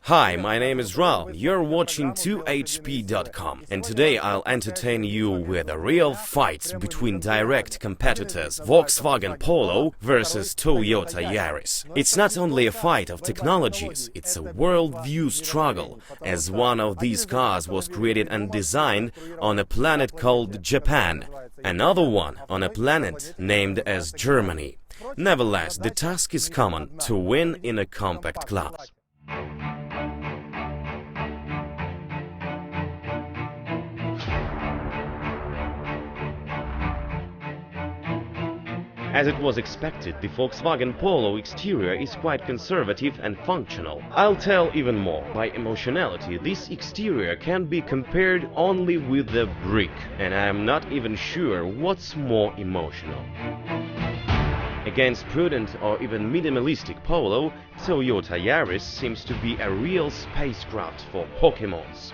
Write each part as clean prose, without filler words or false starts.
Hi, my name is Raul. You're watching 2hp.com, and today I'll entertain you with a real fight between direct competitors Volkswagen Polo versus Toyota Yaris. It's not only a fight of technologies, it's a worldview struggle, as one of these cars was created and designed on a planet called Japan, another one on a planet named as Germany. Nevertheless, the task is common: to win in a compact class. As it was expected, the Volkswagen Polo exterior is quite conservative and functional. I'll tell even more. By emotionality, this exterior can be compared only with a brick, and I am not even sure what's more emotional. Against prudent or even minimalistic Polo, Toyota Yaris seems to be a real spacecraft for Pokemons.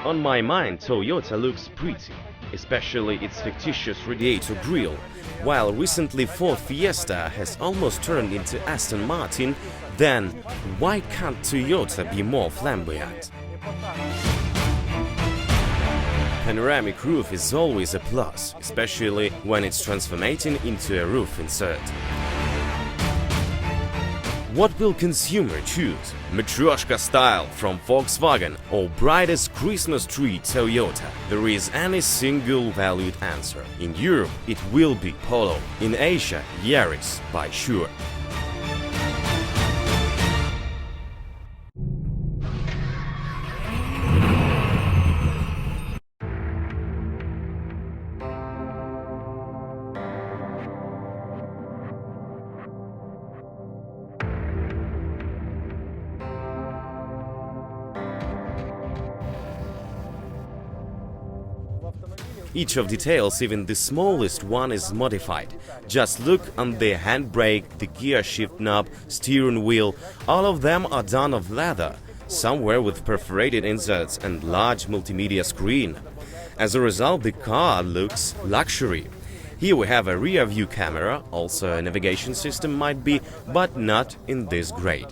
On my mind, Toyota looks pretty, especially its fictitious radiator grille. While recently Ford Fiesta has almost turned into Aston Martin, then why can't Toyota be more flamboyant? Panoramic roof is always a plus, especially when it's transformating into a roof insert. What will consumer choose? Matryoshka style from Volkswagen or brightest Christmas tree Toyota? There is any single valid answer. In Europe, it will be Polo. In Asia, Yaris, by sure. Each of details, even the smallest one, is modified. Just look on the handbrake, the gear shift knob, steering wheel. All of them are done of leather, somewhere with perforated inserts and large multimedia screen. As a result, the car looks luxury. Here we have a rear view camera, also a navigation system might be, but not in this grade.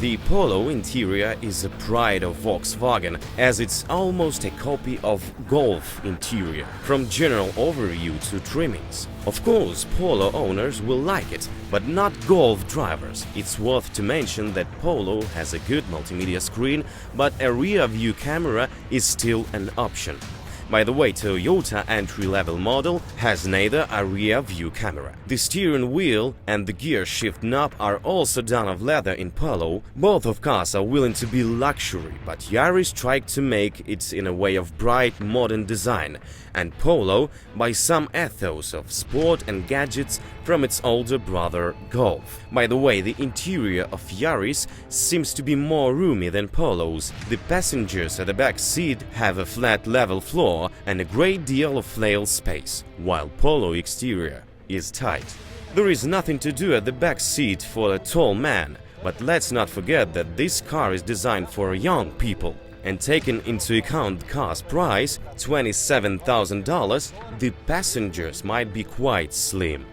The Polo interior is a pride of Volkswagen, as it's almost a copy of Golf interior, from general overview to trimmings. Of course, Polo owners will like it, but not Golf drivers. It's worth to mention that Polo has a good multimedia screen, but a rear-view camera is still an option. By the way, Toyota entry-level model has neither a rear-view camera. The steering wheel and the gear shift knob are also done of leather in Polo. Both of cars are willing to be luxury, but Yaris tried to make it in a way of bright, modern design, and Polo by some ethos of sport and gadgets from its older brother Golf. By the way, the interior of Yaris seems to be more roomy than Polo's. The passengers at the back seat have a flat level floor and a great deal of flail space, while Polo exterior is tight. There is nothing to do at the back seat for a tall man, but let's not forget that this car is designed for young people. And taking into account the car's price, $27,000, the passengers might be quite slim.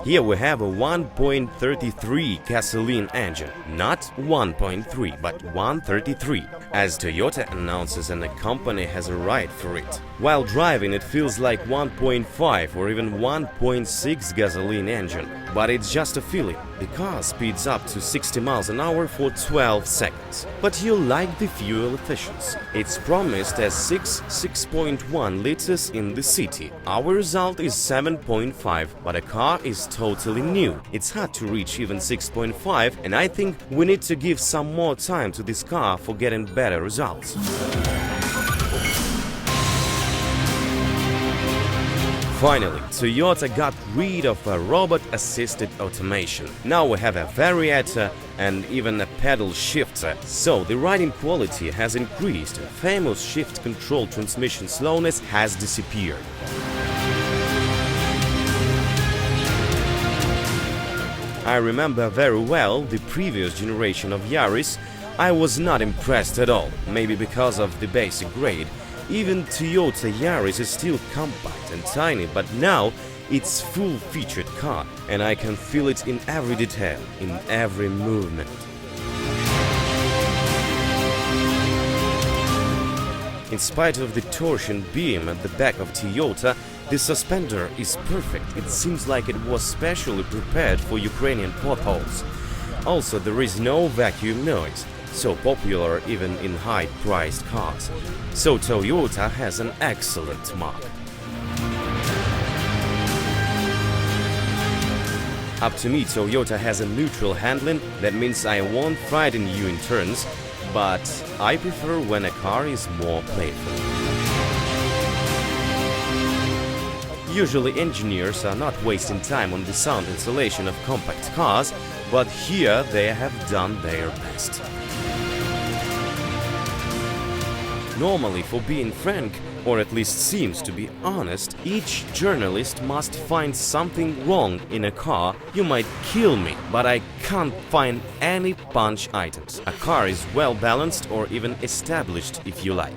Here we have a 1.33 gasoline engine, not 1.3 but 1.33, as Toyota announces, and the company has a right for it. While driving, it feels like 1.5 or even 1.6 gasoline engine, but it's just a feeling. The car speeds up to 60 miles an hour for 12 seconds. But you like the fuel efficiency. It's promised as 6.1 liters in the city. Our result is 7.5, but the car is totally new. It's hard to reach even 6.5, and I think we need to give some more time to this car for getting better results. Finally, Toyota got rid of a robot-assisted automation. Now we have a variator and even a pedal shifter, so the riding quality has increased and famous shift control transmission slowness has disappeared. I remember very well the previous generation of Yaris. I was not impressed at all, maybe because of the basic grade. Even Toyota Yaris is still compact and tiny, but now it's full-featured car, and I can feel it in every detail, in every movement. In spite of the torsion beam at the back of Toyota, the suspender is perfect. It seems like it was specially prepared for Ukrainian potholes. Also, there is no vacuum noise, so popular even in high-priced cars. So Toyota has an excellent mark. Up to me, Toyota has a neutral handling. That means I won't frighten you in turns, but I prefer when a car is more playful. Usually engineers are not wasting time on the sound insulation of compact cars, but here they have done their best. Normally, for being frank, or at least seems to be honest, each journalist must find something wrong in a car. You might kill me, but I can't find any punch items. A car is well balanced or even established, if you like.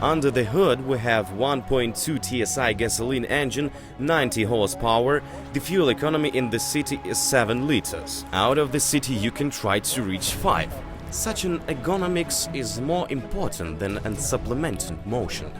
Under the hood we have 1.2 TSI gasoline engine, 90 horsepower. The fuel economy in the city is 7 liters. Out of the city you can try to reach 5. Such an ergonomics is more important than a supplemental motion.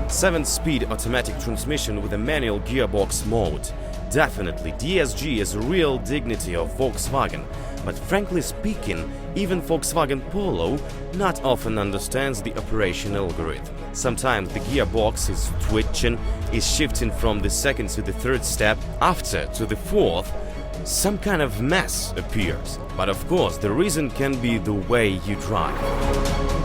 Seven-speed automatic transmission with a manual gearbox mode. Definitely, DSG is a real dignity of Volkswagen, but frankly speaking, even Volkswagen Polo not often understands the operation algorithm. Sometimes the gearbox is twitching, is shifting from the second to the third step, after to the fourth. Some kind of mess appears, but of course the reason can be the way you drive.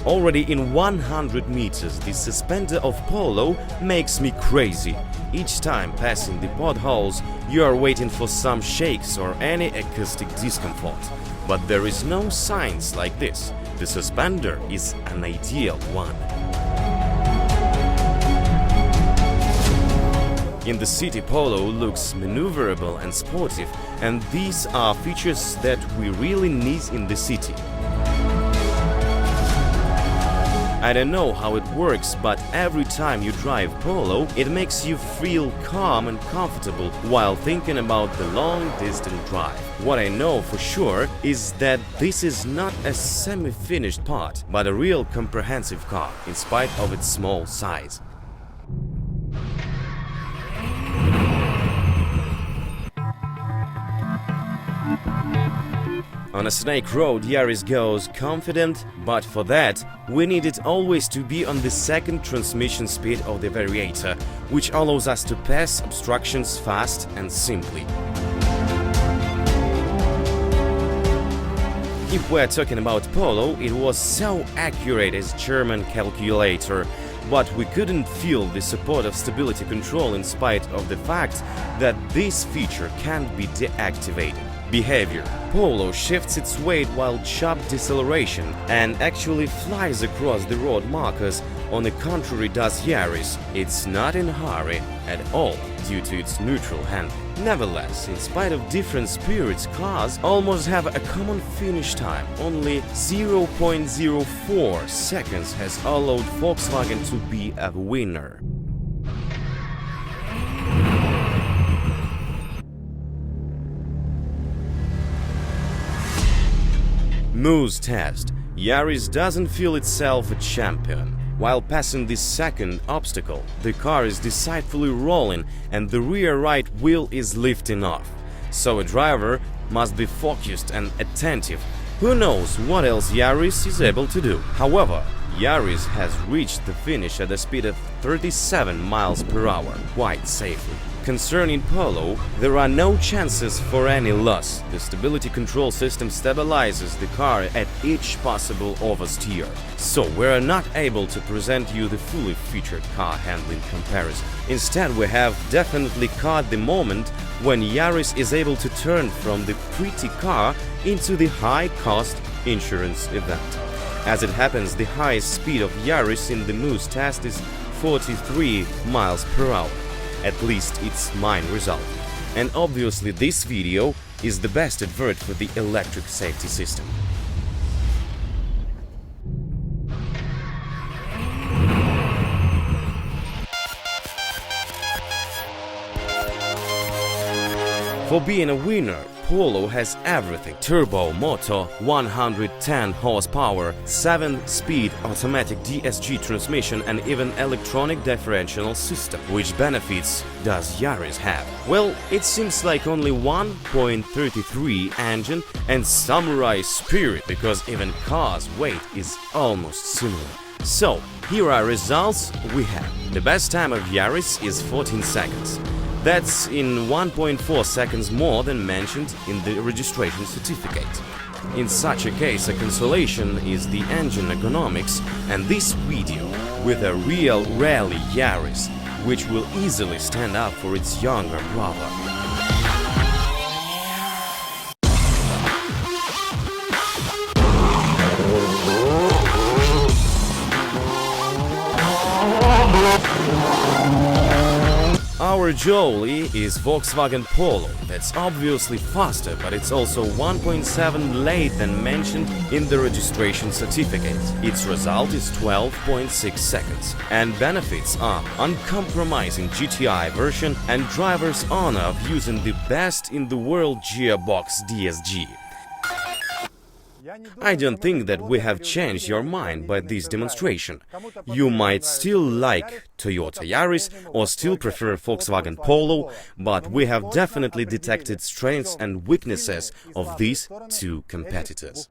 Already in 100 meters, the suspender of Polo makes me crazy. Each time passing the potholes, you are waiting for some shakes or any acoustic discomfort. But there is no signs like this. The suspender is an ideal one. In the city, Polo looks maneuverable and sportive, and these are features that we really need in the city. I don't know how it works, but every time you drive Polo, it makes you feel calm and comfortable while thinking about the long-distance drive. What I know for sure is that this is not a semi-finished part, but a real comprehensive car, in spite of its small size. On a snake road, Yaris goes confident, but for that, we need it always to be on the second transmission speed of the variator, which allows us to pass obstructions fast and simply. If we're talking about Polo, it was so accurate as German calculator, but we couldn't feel the support of stability control in spite of the fact that this feature can't be deactivated. Behavior. Polo shifts its weight while sharp deceleration and actually flies across the road markers. On the contrary does Yaris. It's not in a hurry at all due to its neutral handling. Nevertheless, in spite of different spirits, cars almost have a common finish time. Only 0.04 seconds has allowed Volkswagen to be a winner. Moose test. Yaris doesn't feel itself a champion. While passing this second obstacle, the car is decidedly rolling and the rear right wheel is lifting off. So a driver must be focused and attentive. Who knows what else Yaris is able to do? However, Yaris has reached the finish at a speed of 37 miles per hour, quite safely. Concerning Polo, there are no chances for any loss. The stability control system stabilizes the car at each possible oversteer. So we are not able to present you the fully featured car handling comparison. Instead, we have definitely caught the moment when Yaris is able to turn from the pretty car into the high-cost insurance event. As it happens, the highest speed of Yaris in the Moose test is 43 miles per hour. At least it's mine result. And obviously this video is the best advert for the electric safety system. For being a winner, Polo has everything: turbo motor, 110 horsepower, 7-speed automatic DSG transmission and even electronic differential system. Which benefits does Yaris have? Well, it seems like only 1.33 engine and samurai spirit, because even car's weight is almost similar. So, here are results we have. The best time of Yaris is 14 seconds. That's in 1.4 seconds more than mentioned in the registration certificate. In such a case, a consolation is the engine economics and this video with a real rally Yaris, which will easily stand up for its younger brother. Our Jolie is Volkswagen Polo. That's obviously faster, but it's also 1.7 late than mentioned in the registration certificate. Its result is 12.6 seconds. And benefits are uncompromising GTI version and driver's honor of using the best in the world gearbox DSG. I don't think that we have changed your mind by this demonstration. You might still like Toyota Yaris or still prefer Volkswagen Polo, but we have definitely detected strengths and weaknesses of these two competitors.